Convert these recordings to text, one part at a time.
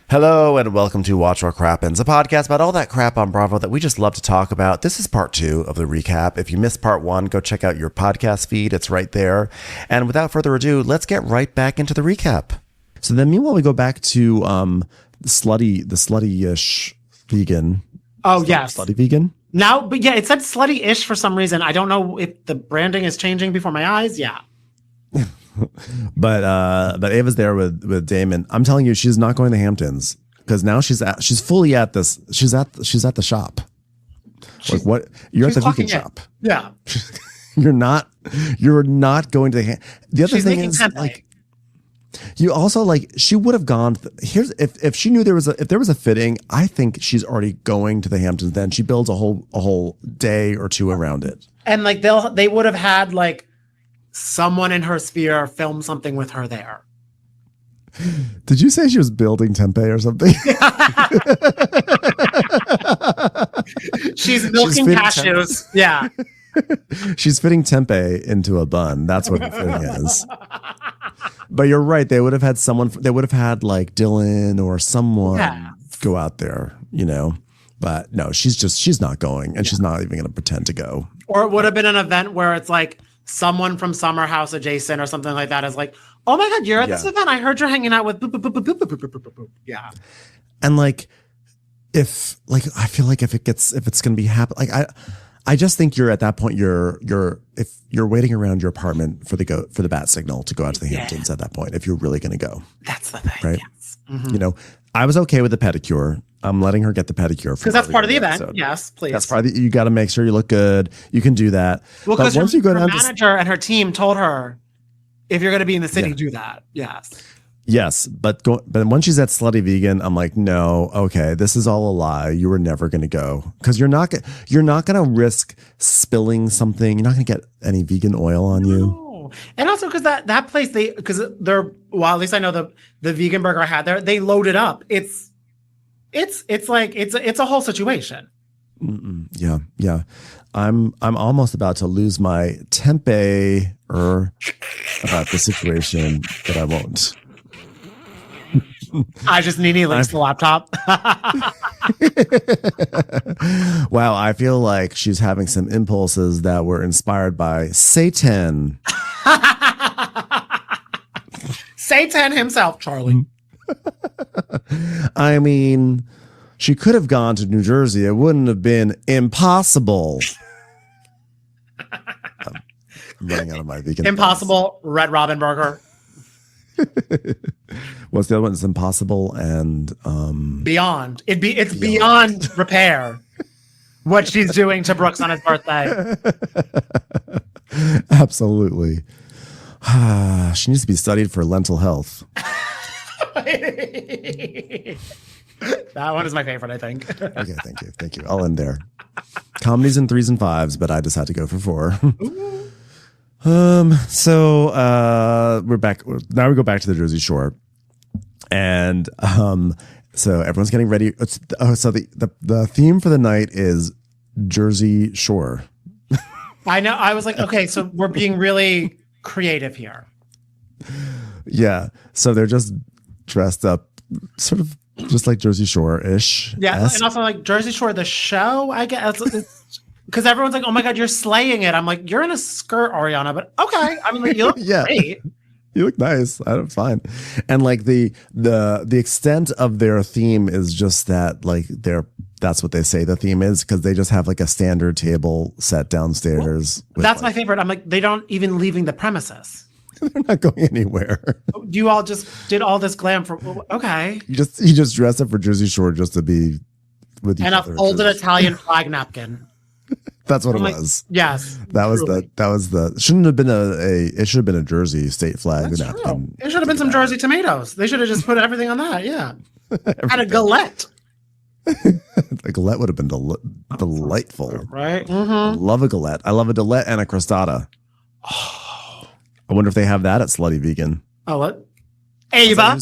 Hello and welcome to Watch What Crappens, a podcast about all that crap on Bravo that we just love to talk about. This is part 2 of the recap. If you missed part 1, go check out your podcast feed. It's right there. And without further ado, let's get right back into the recap. So then meanwhile, we go back to the slutty-ish vegan. Oh, yes. Slutty vegan? Now, but yeah, it said slutty-ish for some reason. I don't know if the branding is changing before my eyes. Yeah. But Ava's there with Damon. I'm telling you, she's not going to Hamptons because now she's fully at this. She's at the shop. Like what? You're at the vegan shop. Yeah. You're not going to the other she's thing is tempe. like you also like she would have gone here's if she knew there was a fitting. I think she's already going to the Hamptons. Then she builds a whole day or two around it. And like they would have had like someone in her sphere film something with her there. Did you say she was building tempeh or something? She's milking cashews. Yeah. She's fitting tempeh into a bun. That's what the fitting is. But you're right. They would have had someone. They would have had like Dylan or someone go out there, you know. But no, she's not going, and she's not even going to pretend to go. Or it would have been an event where it's like someone from Summer House adjacent or something like that is like, oh my God, you're at this event. I heard you're hanging out with boop, boop, boop, boop, boop, boop, boop, boop, boop. Yeah. And like, I feel like if it's going to be happen, like I just think you're at that point, if you're waiting around your apartment for the bat signal to go out to the Hamptons at that point, if you're really going to go. That's the thing. Right. Yes. Mm-hmm. You know, I was okay with the pedicure. I'm letting her get the pedicure because that's part of the event. Yes, please. That's part of you got to make sure you look good. You can do that. Well, because once you go down, her manager and her team told her, if you're going to be in the city, do that. Yes. Yes, but when she's at Slutty Vegan, I'm like, no, okay, this is all a lie. You were never going to go because you're not going to risk spilling something. You're not going to get any vegan oil on you. No. And also because that place well, at least I know the vegan burger I had there, they loaded up. It's a whole situation. Yeah. I'm almost about to lose my tempeh about the situation, but I won't. I just need links to the laptop. Wow, I feel like she's having some impulses that were inspired by Satan. Satan himself, Charlie. I mean, she could have gone to New Jersey. It wouldn't have been impossible. I'm running out of my vegan. Impossible Red Robin burger. What's the other one? It's Impossible and Beyond. It's beyond repair. What she's doing to Brooks on his birthday. Absolutely. She needs to be studied for mental health. That one is my favorite, I think. Okay, thank you. I'll end there. Comedies in 3s and 5s, but I just had to go for 4. So we're back. Now we go back to the Jersey Shore, and so everyone's getting ready. So the theme for the night is Jersey Shore. I know. I was like, okay, so we're being really creative here. Yeah. So they're just dressed up, sort of just like Jersey Shore-ish. Yeah, and also like Jersey Shore, the show. I guess. Because everyone's like, oh my God, you're slaying it. I'm like, you're in a skirt, Ariana, but okay. I mean, like, you look great. You look nice. I'm fine. And like the extent of their theme is just that, like that's what they say the theme is, because they just have like a standard table set downstairs. That's my favorite. I'm like, they don't even leaving the premises. They're not going anywhere. You all just did all this glam for okay. You just dressed up for Jersey Shore just to be with you. And a folded Italian flag napkin. That's what it was. Yes. That was the shouldn't have been it should have been a Jersey state flag. That's true. It should have been some Jersey tomatoes. They should have just put everything on that. Yeah. And a galette. A galette would have been delightful. Right? Mm-hmm. Love a galette. I love a galette and a crostata. Oh. I wonder if they have that at Slutty Vegan. Oh, what? Ava?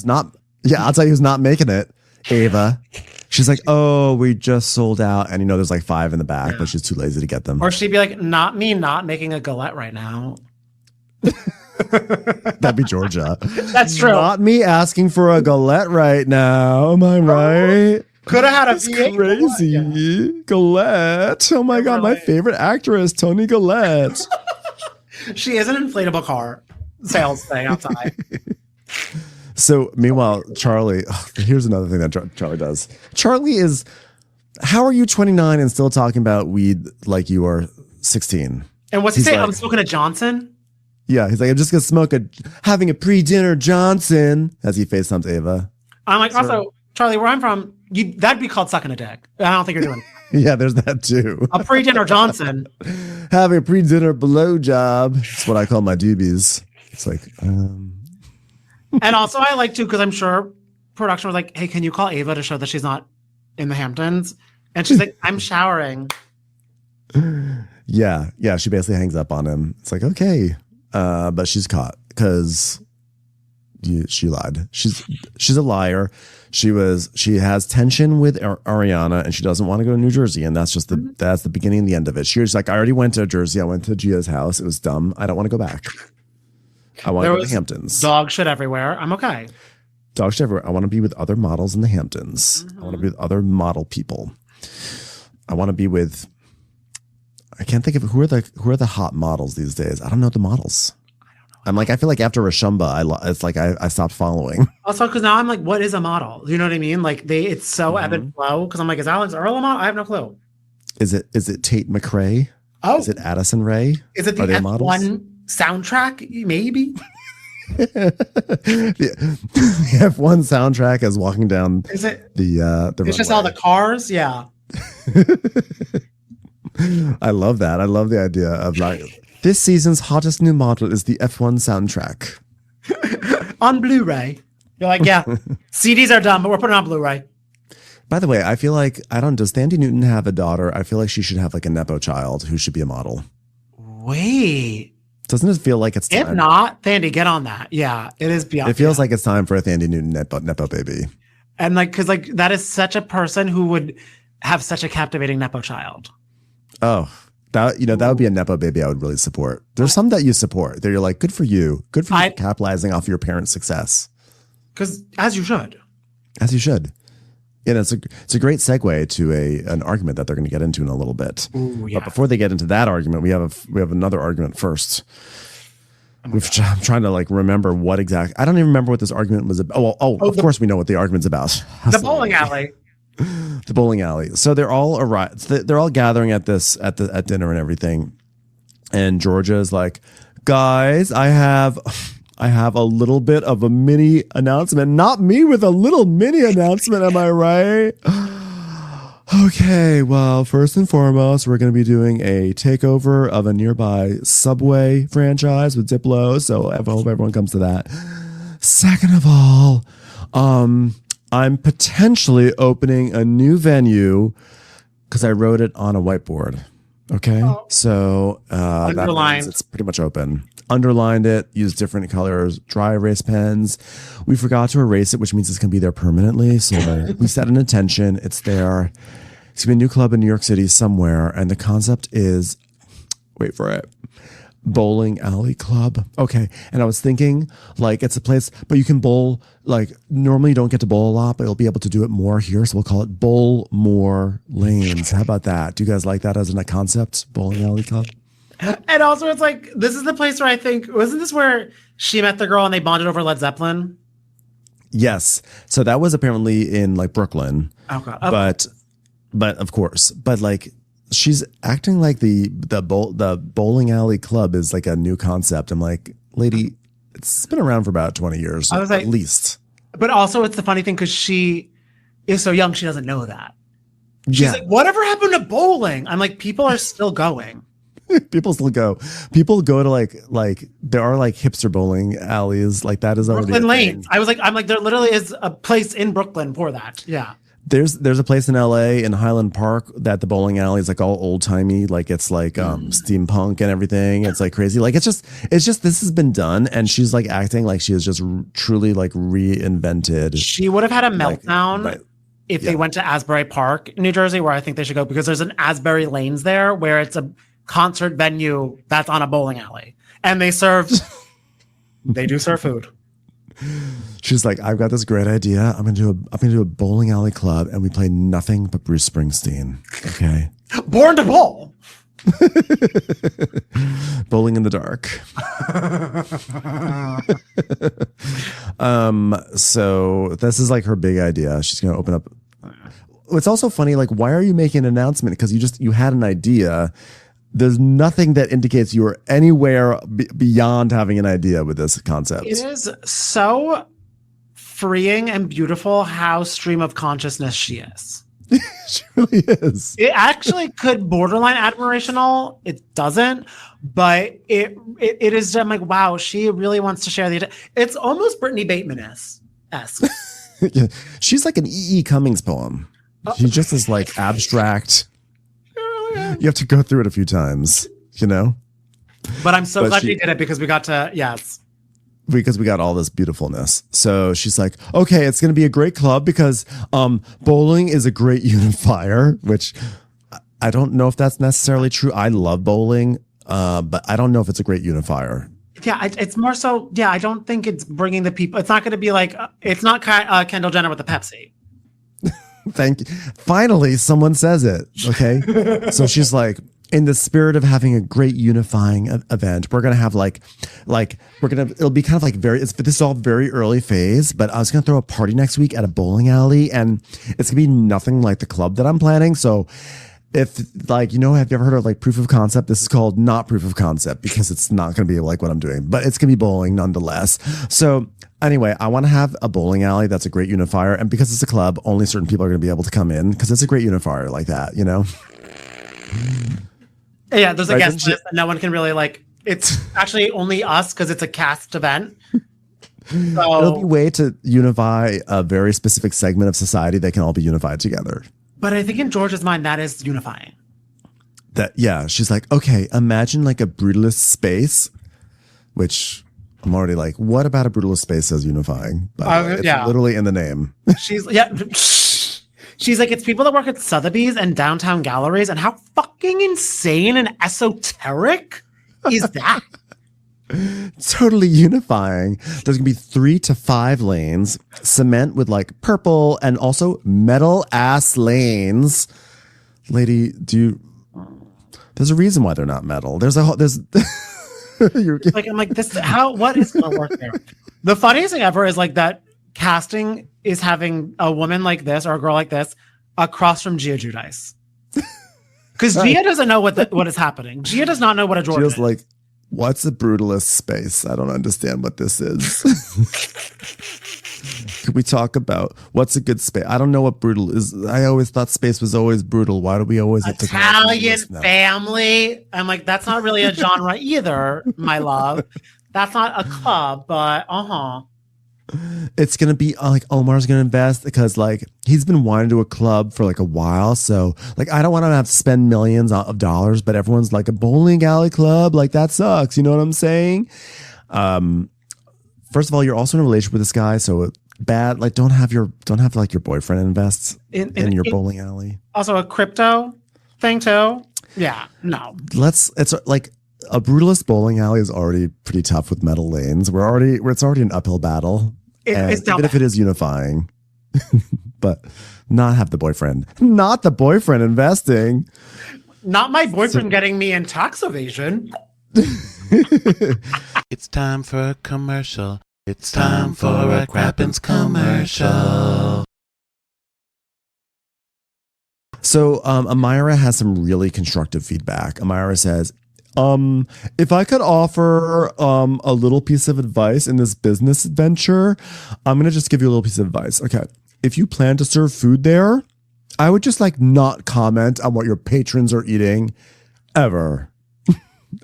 I'll tell you who's not making it. Ava. She's like, oh, we just sold out. And there's like 5 in the back, but she's too lazy to get them. Or she'd be like, not me not making a galette right now. That'd be Georgia. That's true. Not me asking for a galette right now. Am I right? Could have had a That's crazy. Galette. Oh my God, my favorite actress, Tony Galette. She is an inflatable car sales thing outside. So meanwhile, Charlie, here's another thing that Charlie does. Charlie is, how are you 29 and still talking about weed like you are 16? And what's he saying? Like, I'm smoking a Johnson? Yeah, he's like, I'm just going to having a pre-dinner Johnson as he FaceTimes Ava. I'm like, also, Charlie, where I'm from, that'd be called sucking a dick. I don't think you're doing it. Yeah, there's that too. A pre-dinner Johnson. Having a pre-dinner blowjob. That's what I call my doobies. It's like, And also I like too, because I'm sure production was like, hey, can you call Ava to show that she's not in the Hamptons? And she's like, I'm showering. Yeah. She basically hangs up on him. It's like, okay. But she's caught because she lied. She's a liar. She has tension with Ariana and she doesn't want to go to New Jersey. And that's just that's the beginning and the end of it. She was like, I already went to Jersey. I went to Gia's house. It was dumb. I don't want to go back. I want to go to the Hamptons. Dog shit everywhere. I'm okay. Dog shit everywhere. I want to be with other models in the Hamptons. I want to be with other model people. I want to be with, I can't think of who are the hot models these days. I don't know the models. I'm like, I feel like after Rashumba, it's like I stopped following. Also, because now I'm like, what is a model? You know what I mean? Like it's so ebb and flow. Because I'm like, is Alex Earl a model? I have no clue. Is it Tate McRae? Oh, is it Addison Rae? Is it the F1 soundtrack? Maybe. the F1 soundtrack is walking down. Is it the It's runway. Just all the cars. Yeah. I love that. I love the idea of like this season's hottest new model is the F1 soundtrack on Blu-ray. You're like, yeah, CDs are dumb, but we're putting it on Blu-ray. By the way, I feel like does Thandie Newton have a daughter? I feel like she should have like a nepo child who should be a model. Wait. Doesn't it feel like it's time? If not, Thandie, get on that. Yeah, it is beyond. It feels like it's time for a Thandie Newton nepo baby. And like, because like that is such a person who would have such a captivating nepo child. Oh, that would be a nepo baby I would really support. There's some that you support. That you're like, good for you for capitalizing off your parents' success. Because as you should. As you should. And it's a great segue to an argument that they're going to get into in a little bit. Ooh, yeah. But before they get into that argument, we have another argument first. I'm trying to like remember what exact. I don't even remember what this argument was about. Of course we know what the argument's about. The bowling alley. The bowling alley. So they're all arrived. They're all gathering at dinner and everything. And Georgia is like, guys, I have a little bit of a mini announcement. Not me with a little mini announcement, am I right? Okay, well, first and foremost, we're going to be doing a takeover of a nearby Subway franchise with Diplo, so I hope everyone comes to that. Second of all, I'm potentially opening a new venue because I wrote it on a whiteboard. Okay, so that means it's pretty much open. Underlined it, used different colors, dry erase pens. We forgot to erase it, which means it's going to be there permanently. So we set an intention. It's there. It's going to be a new club in New York City somewhere. And the concept is, wait for it, Bowling Alley Club. Okay. And I was thinking like it's a place, but you can bowl. Like normally you don't get to bowl a lot, but you'll be able to do it more here. So we'll call it Bowl More Lanes. How about that? Do you guys like that as a concept? Bowling Alley Club? And also, it's like, this is the place where I think, wasn't this where she met the girl and they bonded over Led Zeppelin? Yes. So that was apparently in like Brooklyn. Okay. But of course, but like she's acting like the bowling alley club is like a new concept. I'm like, lady, it's been around for about 20 years at least. But also, it's the funny thing because she is so young, she doesn't know that. She's like, whatever happened to bowling? I'm like, people are still going. People still go. People go to like there are like hipster bowling alleys. Like that is already Brooklyn Lanes. I'm like, there literally is a place in Brooklyn for that. Yeah. There's a place in LA in Highland Park that the bowling alley is like all old timey. Like it's like steampunk and everything. It's like crazy. Like it's just this has been done. And she's like acting like she is just truly like reinvented. She would have had a meltdown if they went to Asbury Park, New Jersey, where I think they should go, because there's an Asbury Lanes there where it's a concert venue that's on a bowling alley, and they serve They do serve food. She's like, I've got this great idea. I'm gonna do a bowling alley club, and we play nothing but Bruce Springsteen. Okay. Born to bowl. Bowling in the dark. So this is like her big idea. She's gonna open up. It's also funny, like, why are you making an announcement? Because you had an idea. There's nothing that indicates you are anywhere beyond having an idea with this concept. It is so freeing and beautiful how stream of consciousness she is. She really is. It actually could borderline admirational. It doesn't, but it is. I'm like, wow, she really wants to share the. It's almost Brittany Bateman-esque. Yeah. She's like an E.E. Cummings poem. She just is like abstract. You have to go through it a few times, you know? But I'm so glad she did it because we got to, yes. Because we got all this beautifulness. So she's like, okay, it's going to be a great club because bowling is a great unifier, which I don't know if that's necessarily true. I love bowling, but I don't know if it's a great unifier. Yeah, it's more so, yeah, I don't think it's bringing the people. It's not going to be like, it's not Kendall Jenner with the Pepsi. Thank you. Finally, someone says it. Okay. So she's like, in the spirit of having a great unifying event, we're going to have it'll be kind of like this is all very early phase, but I was going to throw a party next week at a bowling alley, and it's going to be nothing like the club that I'm planning. So if have you ever heard of like proof of concept? This is called not proof of concept because it's not going to be like what I'm doing, but it's going to be bowling nonetheless. So anyway, I want to have a bowling alley that's a great unifier. And because it's a club, only certain people are going to be able to come in because it's a great unifier like that, you know? Yeah, there's a guest list that no one can really like. It's actually only us because it's a cast event. So it'll be a way to unify a very specific segment of society that can all be unified together. But I think in George's mind, that is unifying. She's like, okay, imagine like a brutalist space, which I'm already like, what about a brutalist space as unifying? It's literally in the name. She's like, it's people that work at Sotheby's and downtown galleries, and how fucking insane and esoteric is that? Totally unifying. There's gonna be 3 to 5 lanes, cement with like purple, and also metal ass lanes. Lady, there's a reason why they're not metal. There's I'm like, what is gonna work there? The funniest thing ever is like that casting is having a woman like this or a girl like this across from Gia Giudice. Because Gia doesn't know what is happening. Gia does not know what a George is. Like, what's a brutalist space? I don't understand what this is. Could we talk about what's a good space? I don't know what brutal is. I always thought space was always brutal. Why do we always have to Italian family? I'm like, that's not really a genre either, my love. That's not a club, but it's gonna be like Omar's gonna invest because like he's been wanting to do a club for like a while. So like I don't want to have to spend millions of dollars, but everyone's like a bowling alley club, like that sucks. You know what I'm saying? First of all, you're also in a relationship with this guy, so bad. Like don't have like your boyfriend invest in your bowling alley. Also a crypto thing too. Yeah, no. It's like a brutalist bowling alley is already pretty tough with metal lanes. It's already an uphill battle. Even if it is unifying, but not the boyfriend investing. Not my boyfriend getting me in tax evasion. It's time for a commercial. It's time for a Crappens commercial. So Amira has some really constructive feedback. Amira says, if I could offer a little piece of advice in this business adventure, I'm going to just give you a little piece of advice. Okay. If you plan to serve food there, I would just like not comment on what your patrons are eating ever.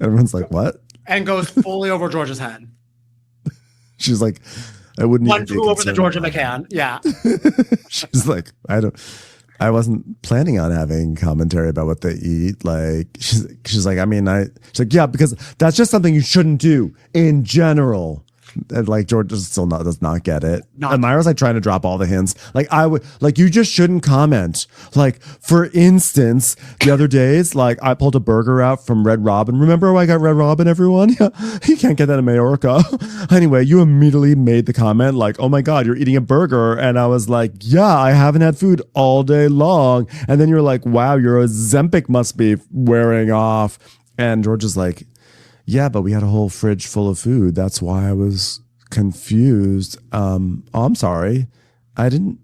Everyone's like, what? And goes fully over George's head. She's like, I wouldn't even be over the Georgia McCann. Yeah. She's like, I wasn't planning on having commentary about what they eat. Like she's like, she's like, yeah, because that's just something you shouldn't do in general. And like George still does not get it. Not- And Myra's like trying to drop all the hints. Like I would like you just shouldn't comment. Like for instance, the other days, like I pulled a burger out from Red Robin. Remember I got Red Robin, everyone? Yeah, you can't get that in Majorca. Anyway, you immediately made the comment like, "Oh my God, you're eating a burger," and I was like, "Yeah, I haven't had food all day long." And then you're like, "Wow, your Ozempic must be wearing off." And George is like, "Yeah, but we had a whole fridge full of food. That's why I was confused. I'm sorry. I didn't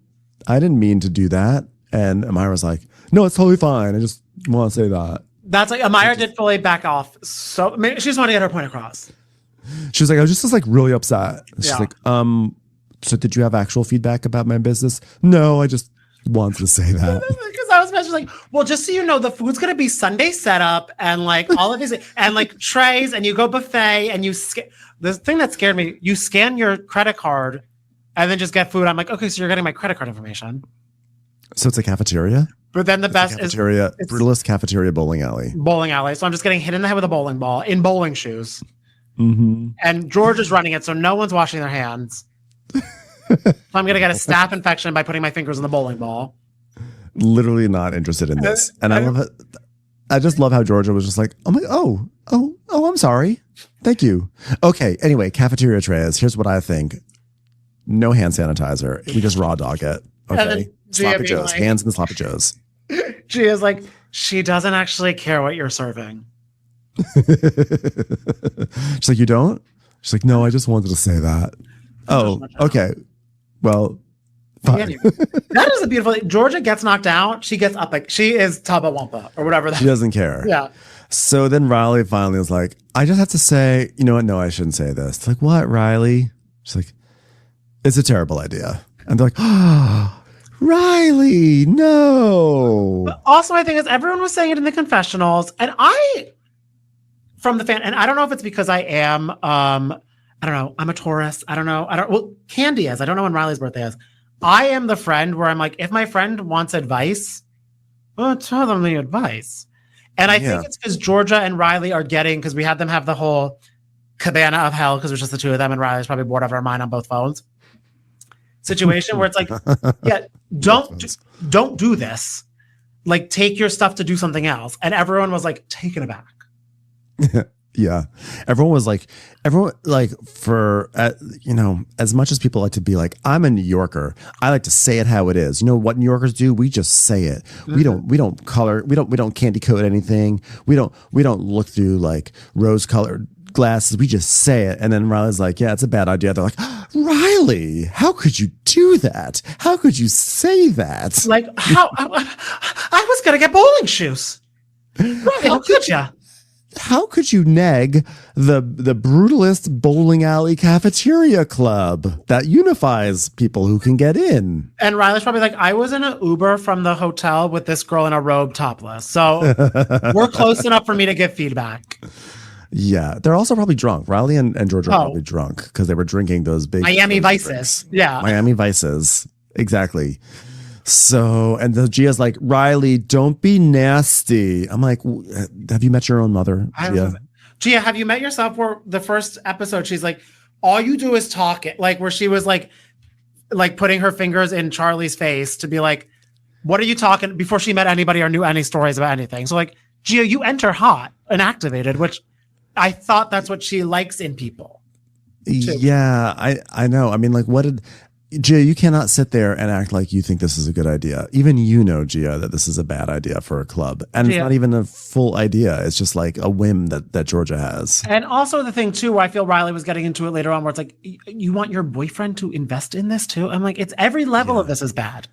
mean to do that." And Amira's like, "No, it's totally fine. I just want to say that." That's like Amira did fully back off. So maybe she just wanted to get her point across. She was like, "I was just like really upset." She's Yeah. like, "So did you have actual feedback about my business?" "No, I just wanted to say that." Because I was mentioning like, well, just so you know, the food's gonna be Sunday setup and like all of these and like trays, and you go buffet and you the thing that scared me, you scan your credit card and then just get food. I'm like, okay, so you're getting my credit card information. So it's a cafeteria? But then the best Cafeteria, is brutalist cafeteria bowling alley. bowling alley. So I'm just getting hit in the head with a bowling ball in bowling shoes. Mm-hmm. And George is running it, so no one's washing their hands. So I'm gonna get a staph infection by putting my fingers in the bowling ball. Literally not interested in this. And I love it. I just love how Georgia was just like, "Oh my, oh, I'm sorry. Thank you." Okay. Anyway, cafeteria trays. Here's what I think. No hand sanitizer. We just raw dog it. Okay. Sloppy Joes. Like, Hands in the sloppy Joes. she is like, she doesn't actually care what you're serving. She's like, "You don't?" She's like, "No, I just wanted to say that." Oh, okay. Well, fine. Anyway, that is a beautiful thing. Georgia gets knocked out. She gets up like she is Tubba Wumpa or whatever. She doesn't care. Yeah. So then Riley finally was like, "I just have to say, you know what? No, I shouldn't say this." It's like, "What, Riley?" She's like, "It's a terrible idea." And they're like, "Oh, Riley, no." But also, I think is everyone was saying it in the confessionals, and from the fan, and I don't know if it's because I am, I don't know, I'm a Taurus. I don't know. Well, Candy is. I don't know when Riley's birthday is. I am the friend where I'm like, if my friend wants advice, well, tell them the advice. And I think it's because Georgia and Riley are getting, because we had them have the whole cabana of hell, because it was just the two of them, and Riley's probably bored out of her mind on both phones. Situation where it's like, yeah, don't do this. Like, take your stuff to do something else. And everyone was like taken aback. Yeah. Everyone for, as much as people like to be like, I'm a New Yorker, I like to say it how it is. You know what New Yorkers do? We just say it. Mm-hmm. We don't color. We don't candy coat anything. We don't look through like rose colored glasses. We just say it. And then Riley's like, "Yeah, it's a bad idea." They're like, "Riley, how could you do that? How could you say that?" Like, how I was going to get bowling shoes. Riley, how could you? How could you neg the brutalist bowling alley cafeteria club that unifies people who can get in? And Riley's probably like, "I was in an Uber from the hotel with this girl in a robe topless. So we're close enough for me to give feedback." Yeah. They're also probably drunk. Riley and Georgia are probably drunk because they were drinking those big Miami Vices. Drinks. Yeah. Miami Vices. Exactly. So, and the Gia's like, "Riley, don't be nasty." I'm like, "Have you met your own mother, Gia?" Gia, have you met yourself? Where the first episode, she's like, "All you do is talk it." Like where she was like putting her fingers in Charlie's face to be like, "What are you talking?" Before she met anybody or knew any stories about anything. So like, Gia, you enter hot and activated, which I thought that's what she likes in people. Too. Yeah, I know. I mean, like, Gia, you cannot sit there and act like you think this is a good idea. Even you know, Gia, that this is a bad idea for a club. And Gia, it's not even a full idea. It's just like a whim that Georgia has. And also the thing, too, where I feel Riley was getting into it later on, where it's like, you want your boyfriend to invest in this, too? I'm like, it's every level of this is bad.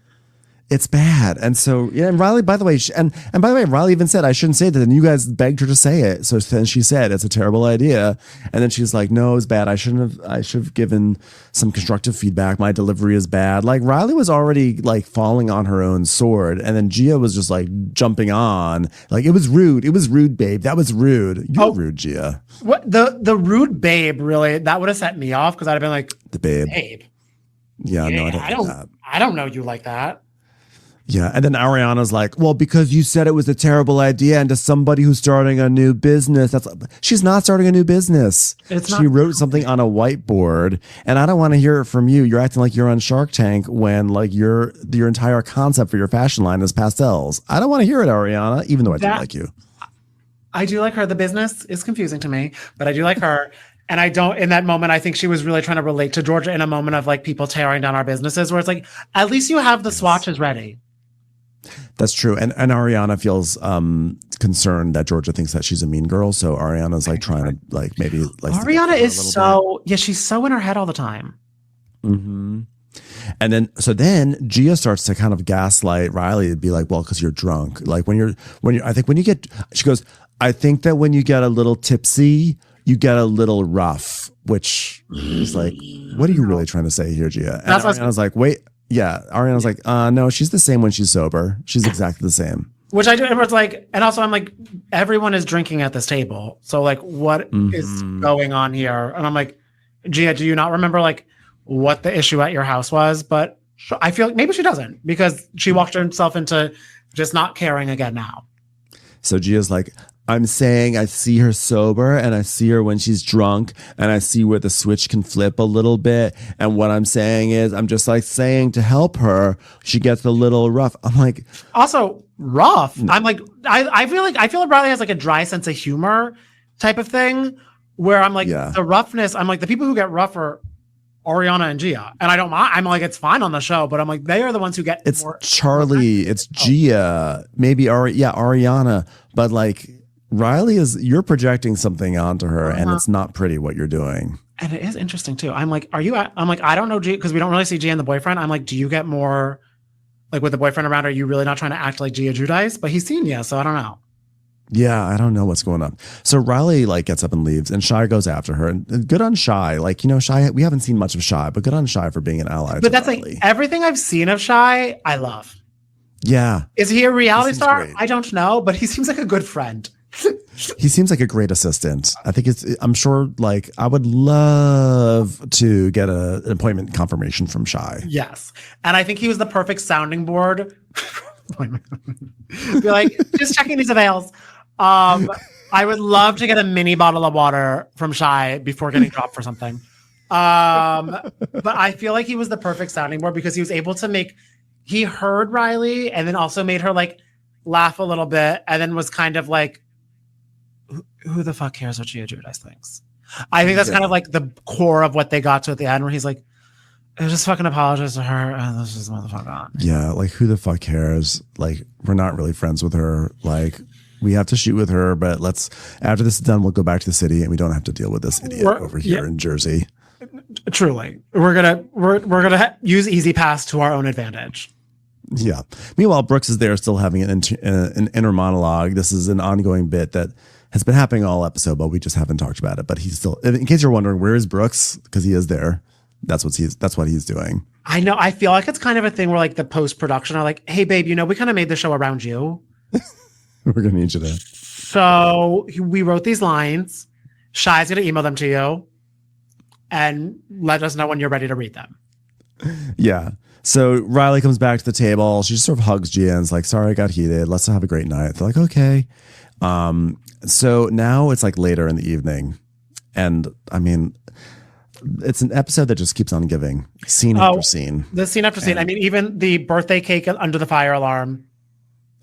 It's bad. And so, yeah, and Riley, by the way, and by the way, Riley even said, "I shouldn't say that." And you guys begged her to say it. So then she said, "It's a terrible idea." And then she's like, "No, it's bad. I should have given some constructive feedback. My delivery is bad." Like Riley was already like falling on her own sword. And then Gia was just like jumping on. Like, "It was rude. It was rude, babe. That was rude." You're rude, Gia. What the rude babe, really, that would have set me off because I'd have been like, the babe. Babe. Yeah, no, I don't. I don't know you like that. Yeah. And then Ariana's like, well, because you said it was a terrible idea. And to somebody who's starting a new business, she's not starting a new business. She wrote something on a whiteboard. And I don't want to hear it from you. You're acting like you're on Shark Tank when like your entire concept for your fashion line is pastels. I don't want to hear it, Ariana, even though I do like you. I do like her. The business is confusing to me, but I do like her. And I don't, in that moment, I think she was really trying to relate to Georgia in a moment of like people tearing down our businesses where it's like, at least you have the swatches ready. That's true. And Ariana feels concerned that Georgia thinks that she's a mean girl. So Ariana's like trying to like maybe like Ariana is so she's so in her head all the time. Mm-hmm. And then Gia starts to kind of gaslight Riley to be like, well, because you're drunk. Like when you get, she goes, I think that when you get a little tipsy, you get a little rough, which is like, what are you really trying to say here, Gia? And Ariana's like, wait. Yeah, Ariana's like, no, she's the same when she's sober. She's exactly the same. Which I do. And it's like, and also I'm like, everyone is drinking at this table. So like, what is going on here? And I'm like, Gia, do you not remember like what the issue at your house was? But I feel like maybe she doesn't because she walked herself into just not caring again now. So Gia's like, I'm saying I see her sober and I see her when she's drunk and I see where the switch can flip a little bit. And what I'm saying is I'm just like saying to help her, she gets a little rough. I'm like, also rough. No. I'm like, I feel like Riley has like a dry sense of humor type of thing where I'm like the roughness. I'm like the people who get rough are Ariana and Gia. And I don't mind. I'm like, it's fine on the show, but I'm like, they are the ones who get more. Charlie, it's Gia, maybe Ariana, but like, Riley you're projecting something onto her and it's not pretty what you're doing. And it is interesting too. I'm like, I don't know Gia because we don't really see Gia and the boyfriend. I'm like, do you get more like with the boyfriend around? Are you really not trying to act like Gia Giudice? But he's seen you, so I don't know. Yeah, I don't know what's going on. So Riley like gets up and leaves and Shy goes after her and good on Shy. Like, you know, Shy, we haven't seen much of Shy, but good on Shy for being an ally. But that's Riley. Like everything I've seen of Shy, I love. Yeah. Is he a reality star? Great. I don't know, but he seems like a good friend. He seems like a great assistant. I'm sure like I would love to get an appointment confirmation from Shy. Yes. And I think he was the perfect sounding board. Be like, just checking these avails. I would love to get a mini bottle of water from Shy before getting dropped for something. But I feel like he was the perfect sounding board because he was able to he heard Riley and then also made her like laugh a little bit and then was kind of like, who the fuck cares what Gia Giudice thinks? I think that's kind of like the core of what they got to at the end where he's like, I just fucking apologize to her and let's just motherfucker on. Yeah, like who the fuck cares? Like we're not really friends with her. Like we have to shoot with her, but after this is done, we'll go back to the city and we don't have to deal with this idiot over here in Jersey. Truly. We're gonna use Easy Pass to our own advantage. Yeah. Meanwhile, Brooks is there still having an inner monologue. This is an ongoing bit that has been happening all episode, but we just haven't talked about it. But he's still, in case you're wondering, where is Brooks? Because he is there. That's what he's doing. I know. I feel like it's kind of a thing where like the post-production are like, hey babe, we kind of made the show around you. We're going to need you to. So we wrote these lines. Shy's going to email them to you and let us know when you're ready to read them. Yeah. So Riley comes back to the table. She just sort of hugs Gia and is like, sorry, I got heated. Let's have a great night. They're like, okay. So now it's like later in the evening. And I mean, it's an episode that just keeps on giving scene after scene. The scene after scene. I mean, even the birthday cake under the fire alarm.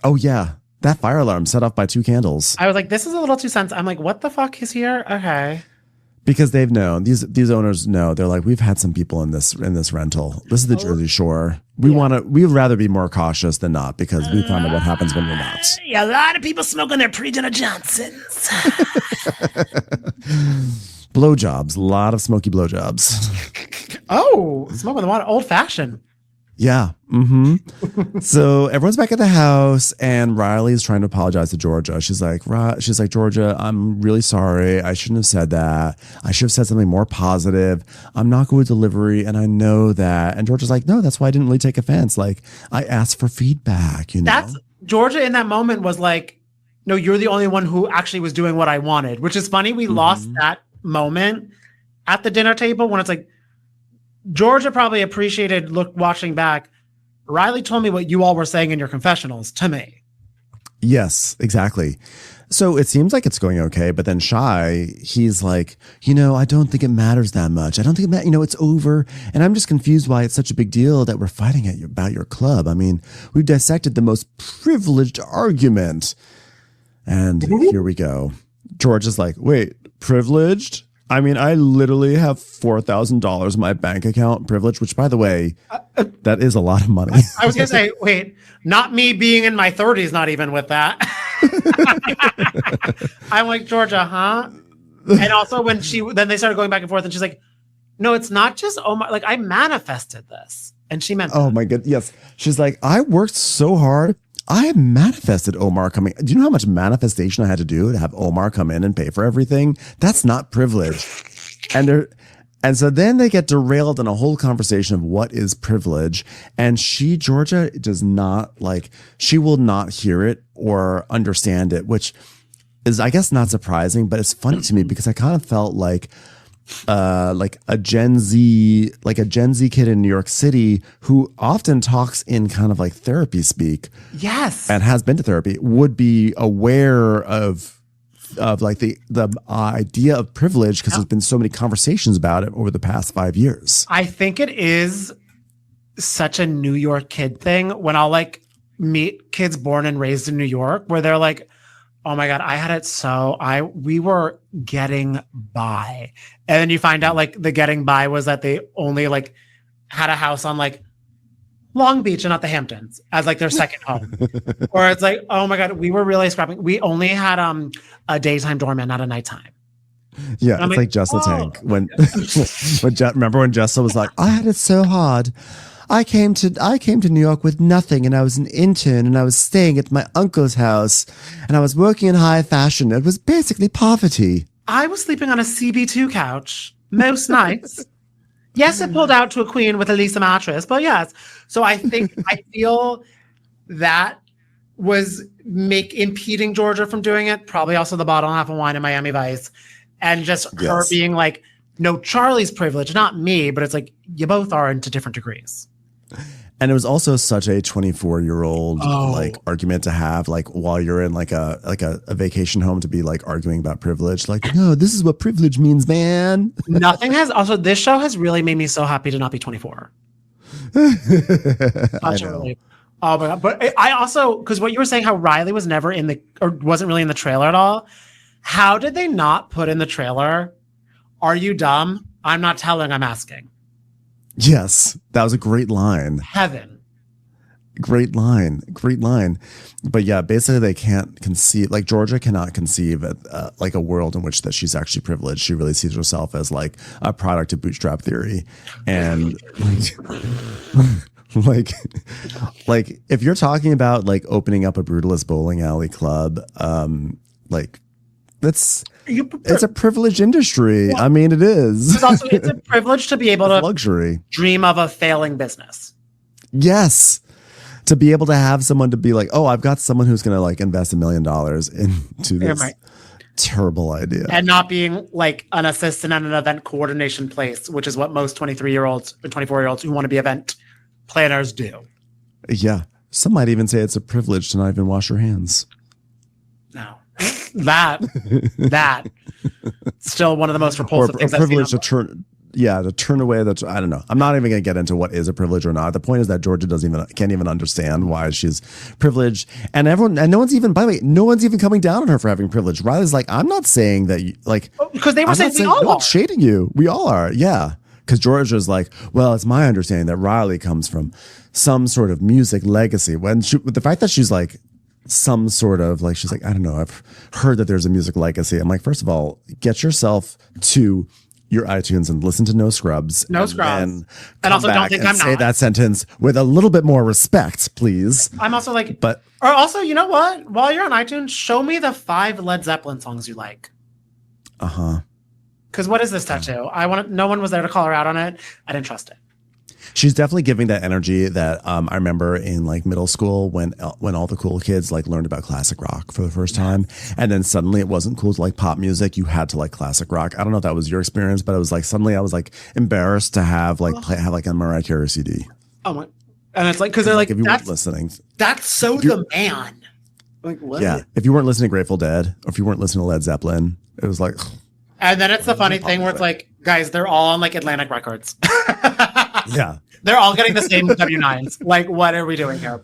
Oh, yeah. That fire alarm set off by 2 candles. I was like, this is a little too sensitive. I'm like, what the fuck is here? Okay. Because they've known, these owners know. They're like, we've had some people in this rental. This is the Jersey Shore. We'd rather be more cautious than not because we found out what happens when you're not. Yeah, a lot of people smoking their pre-dinner Johnsons. Blowjobs, a lot of smoky blowjobs. Oh, smoking a lot of old fashioned. Yeah. Mm-hmm. So everyone's back at the house and Riley is trying to apologize to Georgia. She's like, Georgia, I'm really sorry. I shouldn't have said that. I should have said something more positive. I'm not good with delivery and I know that. And Georgia's like, no, that's why I didn't really take offense. Like I asked for feedback, That's Georgia in that moment was like, no, you're the only one who actually was doing what I wanted, which is funny. We lost that moment at the dinner table when it's like, Georgia probably appreciated watching back. Riley told me what you all were saying in your confessionals to me. Yes, exactly. So it seems like it's going okay, but then Shy, he's like, I don't think it matters that much. I don't think it's over. And I'm just confused why it's such a big deal that we're fighting about your club. I mean, we've dissected the most privileged argument. And here we go. George is like, wait, privileged? I mean, I literally have $4,000 in my bank account, privilege, which, by the way, that is a lot of money. I was going to say, wait, not me being in my 30s, not even with that. I'm like, Georgia, huh? And also then they started going back and forth and she's like, no, it's not just Omar. Like, I manifested this. And she meant Oh, that. my God. Yes. She's like, I worked so hard. I manifested Omar coming. Do you know how much manifestation I had to do to have Omar come in and pay for everything? That's not privilege. And so then they get derailed in a whole conversation of what is privilege. And Georgia does not she will not hear it or understand it, which is, I guess, not surprising, but it's funny to me because I kind of felt like a Gen Z kid in New York City who often talks in kind of like therapy speak. Yes. And has been to therapy would be aware of like the idea of privilege because there's been so many conversations about it over the past 5 years. I think it is such a New York kid thing when I'll meet kids born and raised in New York where they're like, oh my God, I had it we were getting by. And then you find out the getting by was that they only had a house on Long Beach and not the Hamptons as their second home. Or it's oh my God, we were really scrapping. We only had a daytime doorman, not a nighttime. Yeah, it's like Jessa Tank. Remember when Jessa was like, I had it so hard. I came to New York with nothing and I was an intern and I was staying at my uncle's house and I was working in high fashion. It was basically poverty. I was sleeping on a CB2 couch most nights. Yes, it pulled out to a queen with a Lisa mattress, but yes. So I feel that was impeding Georgia from doing it. Probably also the bottle and a half of wine in Miami Vice. And just her being no, Charlie's privilege, not me, but it's you both are to different degrees. And it was also such a 24-year-old argument to have while you're in a vacation home to be arguing about privilege. No, this is what privilege means, man. This show has really made me so happy to not be 24. I know. Oh my God. But I also, because what you were saying, how Riley was never wasn't really in the trailer at all. How did they not put in the trailer? Are you dumb? I'm not telling, I'm asking. Yes, that was a great line. Heaven. Great line. But yeah, basically they can't conceive, Georgia cannot conceive a world in which that she's actually privileged. She really sees herself as a product of bootstrap theory. And if you're talking about opening up a brutalist bowling alley club, it's a privileged industry. Yeah. I mean, it is. It's a privilege to be able to luxury dream of a failing business. Yes. To be able to have someone to be oh, I've got someone who's going to invest $1 million into this terrible idea. And not being an assistant at an event coordination place, which is what most 23-year-olds and 24-year-olds who want to be event planners do. Yeah. Some might even say it's a privilege to not even wash your hands. No. That still one of the most repulsive things. A privilege to turn away. That's, I don't know. I'm not even going to get into what is a privilege or not. The point is that Georgia can't even understand why she's privileged, and no one's even coming down on her for having privilege. Riley's I'm not saying that because they were saying we all are. Not shading you. We all are. Yeah. Because Georgia's well, it's my understanding that Riley comes from some sort of music legacy. With the fact that she's some sort of she's I don't know, I've heard that there's a music legacy. I'm first of all, get yourself to your iTunes and listen to No Scrubs. No Scrubs. And also don't think I'm not. Say that sentence with a little bit more respect, please. I'm also or also, you know what? While you're on iTunes, show me the 5 Led Zeppelin songs you like. Uh-huh. Because what is this tattoo? No one was there to call her out on it. I didn't trust it. She's definitely giving that energy that I remember in middle school when all the cool kids learned about classic rock for the first time, and then suddenly it wasn't cool to pop music. You had to like classic rock. I don't know if that was your experience, but it was suddenly I was embarrassed to have have a Mariah Carey CD. Oh my! And it's like, because they're like, if you weren't listening. That's so the man. Like, what? Yeah. If you weren't listening to Grateful Dead, or if you weren't listening to Led Zeppelin, it was like. And then it's the funny thing where it's like, guys, they're all on like Atlantic Records. Yeah. They're all getting the same W9s. Like, what are we doing here?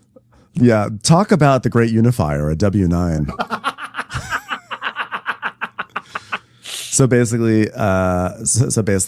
Yeah. Talk about the great unifier, a W9. So basically,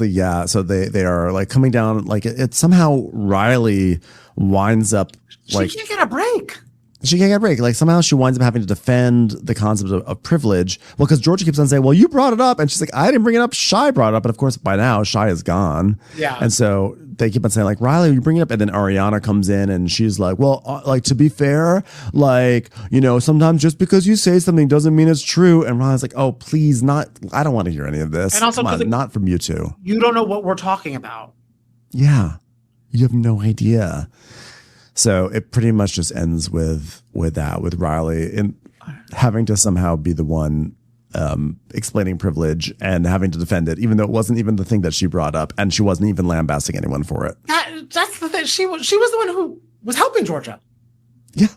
yeah. So they are like coming down, like it somehow Riley winds up like. She can't get a break. She can't get a break. Like somehow she winds up having to defend the concept of privilege. Well, because Georgia keeps on saying, well, you brought it up. And she's like, I didn't bring it up. Shy brought it up. But of course, by now, Shy is gone. Yeah. And so they keep on saying, like, Riley, you bring it up. And then Ariana comes in and she's like, well, like, to be fair, like, you know, sometimes just because you say something doesn't mean it's true. And Riley's like, oh, please, not. I don't want to hear any of this. And also, come on, not from you two. You don't know what we're talking about. Yeah. You have no idea. So it pretty much just ends with Riley in having to somehow be the one explaining privilege and having to defend it, even though it wasn't even the thing that she brought up, and she wasn't even lambasting anyone for it. That's the thing. She was the one who was helping Georgia. Yeah,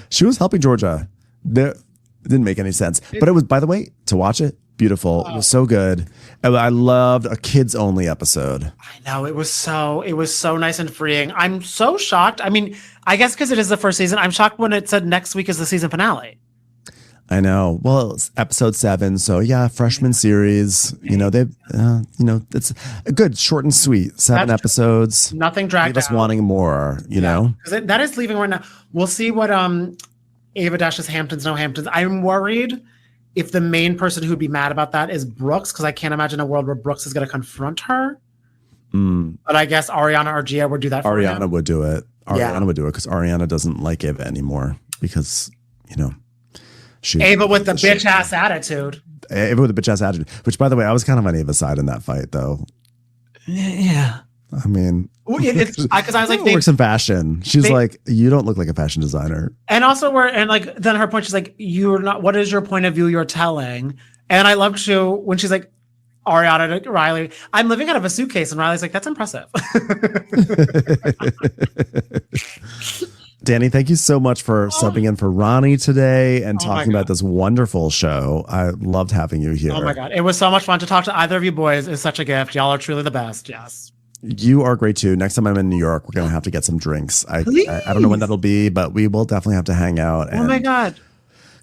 she was helping Georgia. It didn't make any sense, but it was, by the way, to watch it. Beautiful. Oh. It was so good. I loved a kids only episode. I know, it was so nice and freeing. I'm so shocked. I mean, I guess because it is the first season, I'm shocked when it said next week is the season finale. I know. Well, it's episode 7, so yeah, freshman series. You know, it's a good, short and sweet. 7 episodes. Nothing dragged out. Leave us wanting more. You know, because that is leaving right now. We'll see what Ava Dash's Hamptons, No Hamptons. I'm worried if the main person who'd be mad about that is Brooks, because I can't imagine a world where Brooks is going to confront her. But I guess Ariana or Gia would do that for him. Ariana would do it. Ariana would do it because Ariana doesn't like Ava anymore because, you know. Ava with the bitch-ass attitude. Ava with the bitch-ass attitude. Which, by the way, I was kind of on Ava's side in that fight, though. Yeah. I mean, because I was like, works in fashion. She's like, you don't look like a fashion designer. And also, then her point, she's like, you're not. What is your point of view you're telling? And I love to when she's like, Ariana to Riley, I'm living out of a suitcase, and Riley's like, that's impressive. Danny, thank you so much for subbing in for Ronnie today and talking about this wonderful show. I loved having you here. Oh my God. It was so much fun to talk to either of you boys. It's such a gift. Y'all are truly the best. Yes. You are great too. Next time I'm in New York, we're going to have to get some drinks. I don't know when that'll be, but we will definitely have to hang out. And oh my God.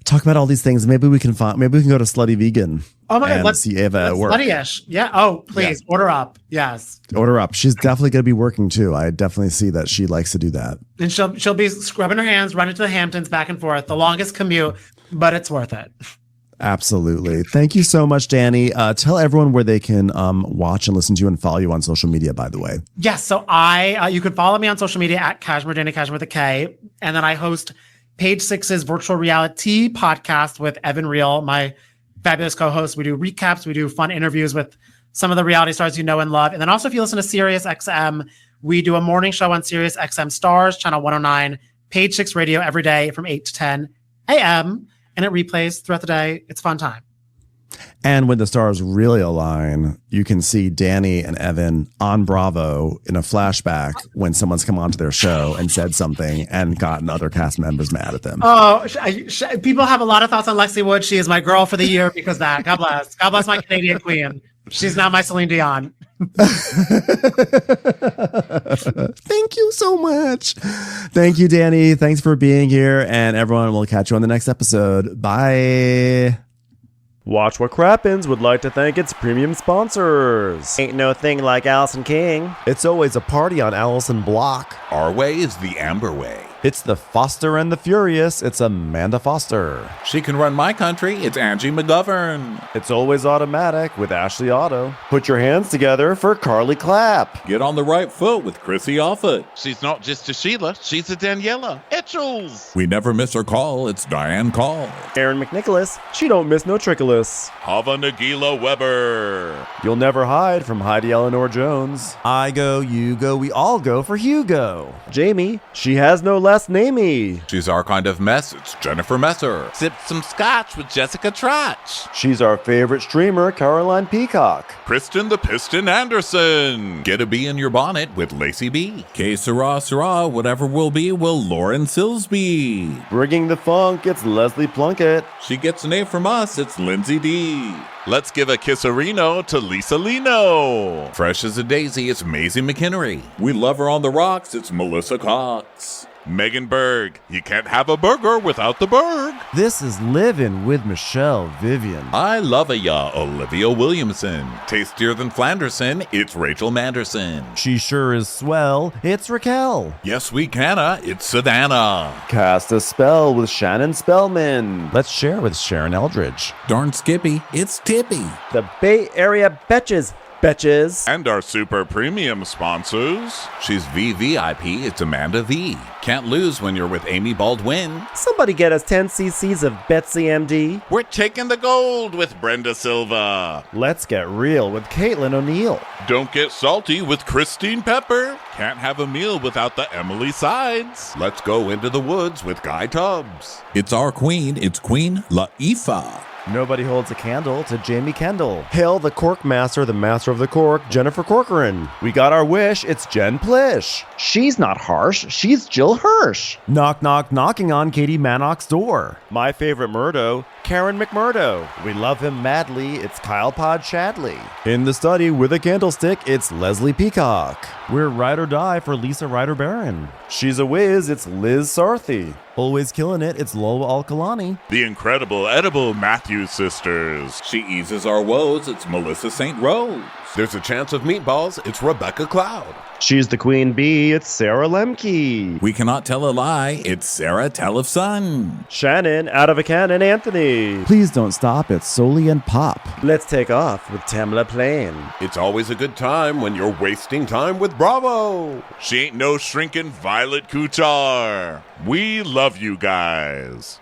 Talk about all these things. Maybe we can go to Slutty Vegan. Oh my God. Let's see Ava at work. Slutty-ish. Yeah. Oh, please order up. Yes. Order up. She's definitely going to be working too. I definitely see that she likes to do that. And she'll be scrubbing her hands, running to the Hamptons back and forth. The longest commute, but it's worth it. Absolutely. Thank you so much, Danny. Tell everyone where they can watch and listen to you and follow you on social media, by the way. Yes. So you can follow me on social media at Kashmir, Danny Kashmir with a K. And then I host Page Six's virtual reality podcast with Evan Reel, my fabulous co-host. We do recaps. We do fun interviews with some of the reality stars you know and love. And then also if you listen to Sirius XM, we do a morning show on Sirius XM Stars, channel 109, Page Six Radio every day from 8 to 10 a.m. And it replays throughout the day. It's a fun time. And when the stars really align, you can see Danny and Evan on Bravo in a flashback when someone's come onto their show and said something and gotten other cast members mad at them. Oh, people have a lot of thoughts on Lexi Wood. She is my girl for the year because that. God bless. God bless my Canadian queen. She's now my Celine Dion. Thank you so much. Thank you, Danny. Thanks for being here. And everyone, will catch you on the next episode. Bye. Watch What Crappens would like to thank its premium sponsors. Ain't no thing like Allison King. It's always a party on Allison Block. Our way is the Amber way. It's the Foster and the Furious. It's Amanda Foster. She can run my country. It's Angie McGovern. It's always automatic with Ashley Auto. Put your hands together for Carly Clapp. Get on the right foot with Chrissy Offit. She's not just a Sheila, she's a Daniela Etchels. We never miss her call. It's Diane Call. Aaron McNicholas. She don't miss no trickolas. Hava Nagila Weber. You'll never hide from Heidi Eleanor Jones. I go, you go, we all go for Hugo. Reno. Jamie, she has no last namey. She's our kind of mess. It's Jennifer Messer. Sip some scotch with Jessica Trotch. She's our favorite streamer, Caroline Peacock. Kristen the Piston Anderson. Get a bee in your bonnet with Lacey B. Que sera, sera, whatever will be, will Lauren Silsby. Bringing the funk, it's Leslie Plunkett. She gets an A from us. It's Lindsay D. Let's give a kisserino to Lisa Lino. Fresh as a daisy, it's Maisie McKinnery. We love her on the rocks. It's Melissa Cox. Megan Berg. You can't have a burger without the Berg. This is Livin' with Michelle Vivian. I love a ya, Olivia Williamson. Tastier than Flanderson, it's Rachel Manderson. She sure is swell. It's Raquel. Yes, we canna, it's Savannah. Cast a spell with Shannon Spellman. Let's share with Sharon Eldridge. Darn Skippy, it's Tippy. The Bay Area Betches. Betches. And our super premium sponsors. She's VVIP, it's Amanda V. Can't lose when you're with Amy Baldwin. Somebody get us 10 cc's of Betsy MD. We're taking the gold with Brenda Silva. Let's get real with Caitlin O'Neill. Don't get salty with Christine Pepper. Can't have a meal without the Emily Sides. Let's go into the woods with Guy Tubbs. It's our queen, it's Queen Laifah. Nobody holds a candle to Jamie Kendall. Hail the Cork Master, the Master of the Cork, Jennifer Corcoran. We got our wish, it's Jen Plish. She's not harsh, she's Jill Hirsch. Knock, knock, knocking on Katie Manock's door. My favorite Murdo, Karen McMurdo. We love him madly, it's Kyle Pod Shadley. In the study with a candlestick, it's Leslie Peacock. We're ride or die for Lisa Ryder Barron. She's a whiz, it's Liz Sarthy. Always killing it, it's Lola Alkalani. The incredible edible Matthews sisters. She eases our woes, it's Melissa St. Rose. There's a chance of meatballs, it's Rebecca Cloud. She's the queen bee, it's Sarah Lemke. We cannot tell a lie, it's Sarah Telefson. Shannon, out of a cannon, Anthony. Please don't stop, it's Soli and Pop. Let's take off with Tamla Plain. It's always a good time when you're wasting time with Bravo. She ain't no shrinking Violet Kuchar. We love you guys.